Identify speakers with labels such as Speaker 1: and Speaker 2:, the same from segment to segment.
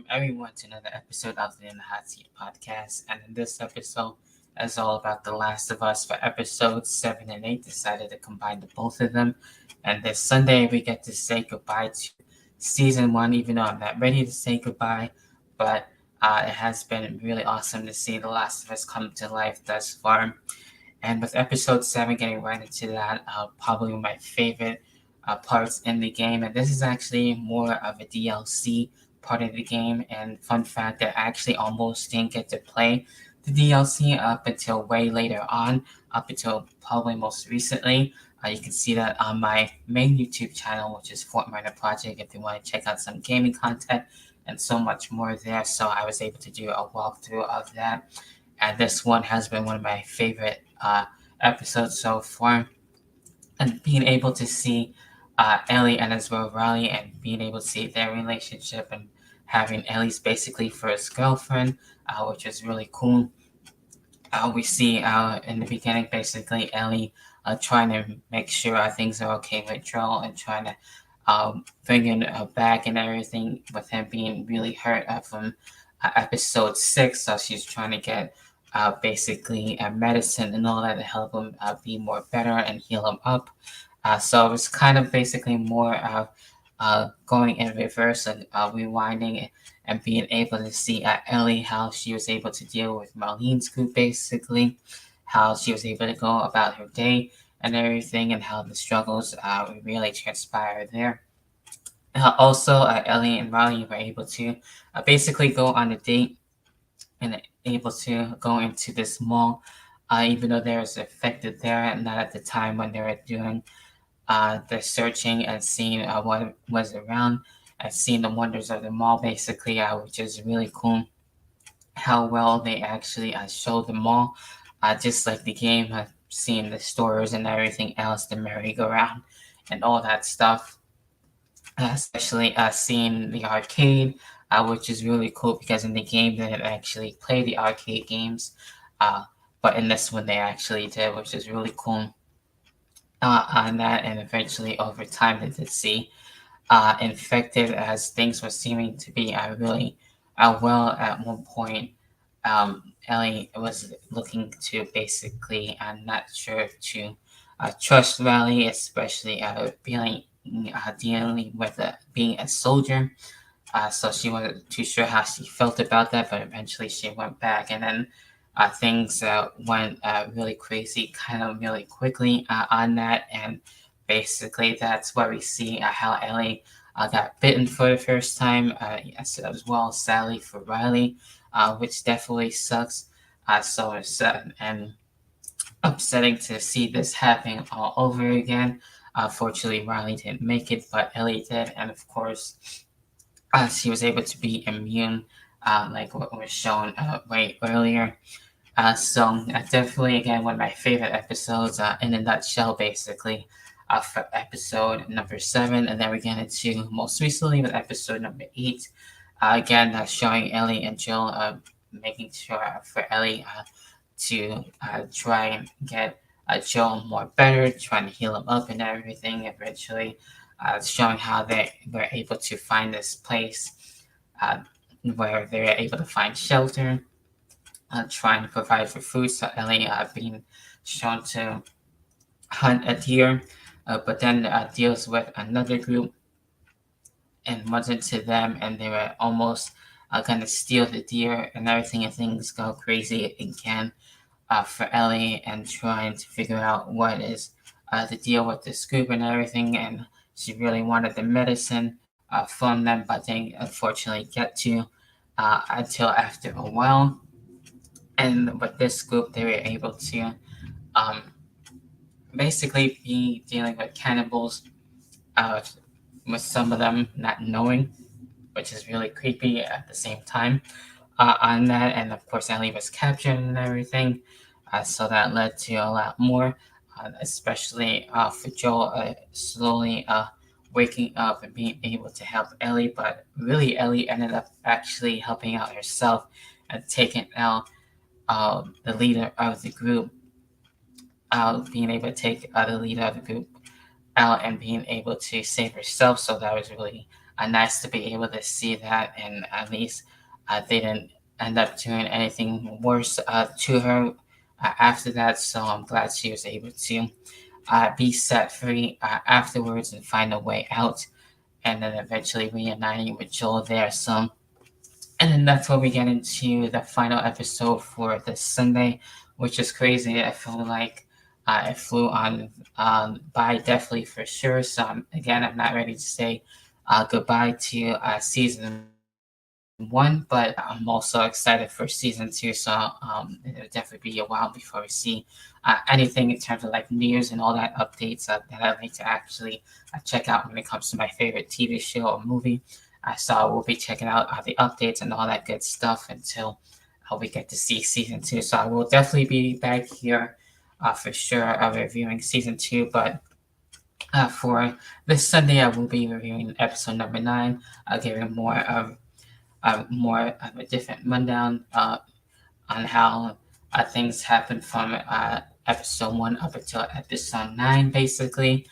Speaker 1: everyone to another episode of the In the Hot Seat podcast. And in this episode is all about The Last of Us for episodes 7 and 8. Decided to combine the both of them. And this Sunday, we get to say goodbye to season 1, even though I'm not ready to say goodbye. But it has been really awesome to see The Last of Us come to life thus far. And with episode 7 getting right into that, probably my favorite parts in the game. And this is actually more of a DLC part of the game. And fun fact that I actually almost didn't get to play the DLC up until way later on, up until probably most recently. You can see that on my main YouTube channel, which is Fort Minor Project, if you want to check out some gaming content and so much more there. So I was able to do a walkthrough of that. And this one has been one of my favorite episodes so far. And being able to see Ellie and as well Riley and being able to see their relationship and having Ellie's basically first girlfriend, which is really cool. We see in the beginning basically Ellie trying to make sure things are okay with Joel and trying to bring in back and everything with him being really hurt from episode 6. So she's trying to get basically medicine and all that to help him be more better and heal him up. So it was kind of basically more of going in reverse and rewinding and being able to see Ellie how she was able to deal with Marlene's group basically, how she was able to go about her day and everything, and how the struggles really transpired there. Also, Ellie and Riley were able to basically go on a date and able to go into this mall, even though there was affected there, and not at the time when they were doing the searching and seeing what was around and seeing the wonders of the mall, basically, which is really cool. How well they actually show the mall, just like the game, seeing the stores and everything else, the merry-go-round and all that stuff. Especially seeing the arcade, which is really cool because in the game they didn't actually play the arcade games, uh, but in this one they actually did, which is really cool. On that, and eventually over time they did see infected as things were seeming to be really well at one point. Ellie was looking to basically, I'm not sure to trust Riley, especially being dealing with being a soldier. So she wasn't too sure how she felt about that, but eventually she went back, and then things went really crazy, kind of really quickly on that, and basically that's where we see how Ellie got bitten for the first time, as well, sadly for Riley, which definitely sucks. So it's and upsetting to see this happening all over again. Fortunately, Riley didn't make it, but Ellie did, and of course, she was able to be immune, like what was shown way earlier. So definitely, again, one of my favorite episodes in a nutshell, basically, for episode number 7, and then we get into most recently with episode number 8. Again, showing Ellie and Jill, making sure for Ellie to try and get Joel more better, trying to heal him up and everything. Eventually, showing how they were able to find this place uh, where they were able to find shelter, trying to provide for food. So Ellie being shown to hunt a deer, but then deals with another group and runs into them, and they were almost gonna steal the deer and everything, and things go crazy again for Ellie and trying to figure out what is the deal with this group and everything. And she really wanted the medicine from them, but they unfortunately get to until after a while. And with this group, they were able to um, basically be dealing with cannibals, uh, with some of them not knowing, which is really creepy at the same time on that. And of course, Ellie was captured and everything. So that led to a lot more, especially for Joel slowly waking up and being able to help Ellie. But really, Ellie ended up actually helping out herself and taking out the leader of the group, being able to take the leader of the group out and being able to save herself. So that was really nice to be able to see that, and at least they didn't end up doing anything worse to her after that. So I'm glad she was able to be set free afterwards and find a way out, and then eventually reuniting with Joel there. So, and then that's where we get into the final episode for this Sunday, which is crazy. I feel like it flew on by definitely for sure. So again, I'm not ready to say goodbye to season 1, but I'm also excited for season 2. So it'll definitely be a while before we see anything in terms of like news and all that updates that I like to actually check out when it comes to my favorite TV show or movie. So we'll be checking out the updates and all that good stuff until we get to see season 2. So I will definitely be back here for sure reviewing season 2. But for this Sunday, I will be reviewing episode number 9, giving more of a different rundown on how things happen from episode 1 up until episode 9, basically.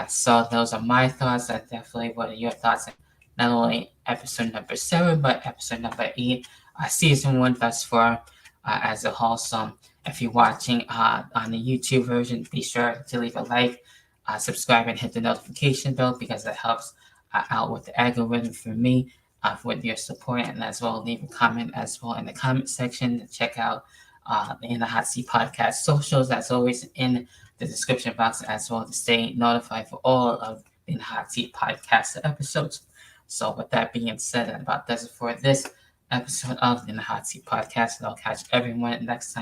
Speaker 1: So those are my thoughts. Definitely, what are your thoughts? Not only episode number 7, but episode number 8, season 1 thus far as a whole. So if you're watching on the YouTube version, be sure to leave a like, subscribe, and hit the notification bell because that helps out with the algorithm for me with your support, and as well leave a comment as well in the comment section to check out in the Hot Seat Podcast socials. That's always in the description box as well to stay notified for all of the Hot Seat Podcast episodes. So with that being said, that about does it for this episode of the Hot Seat Podcast, and I'll catch everyone next time.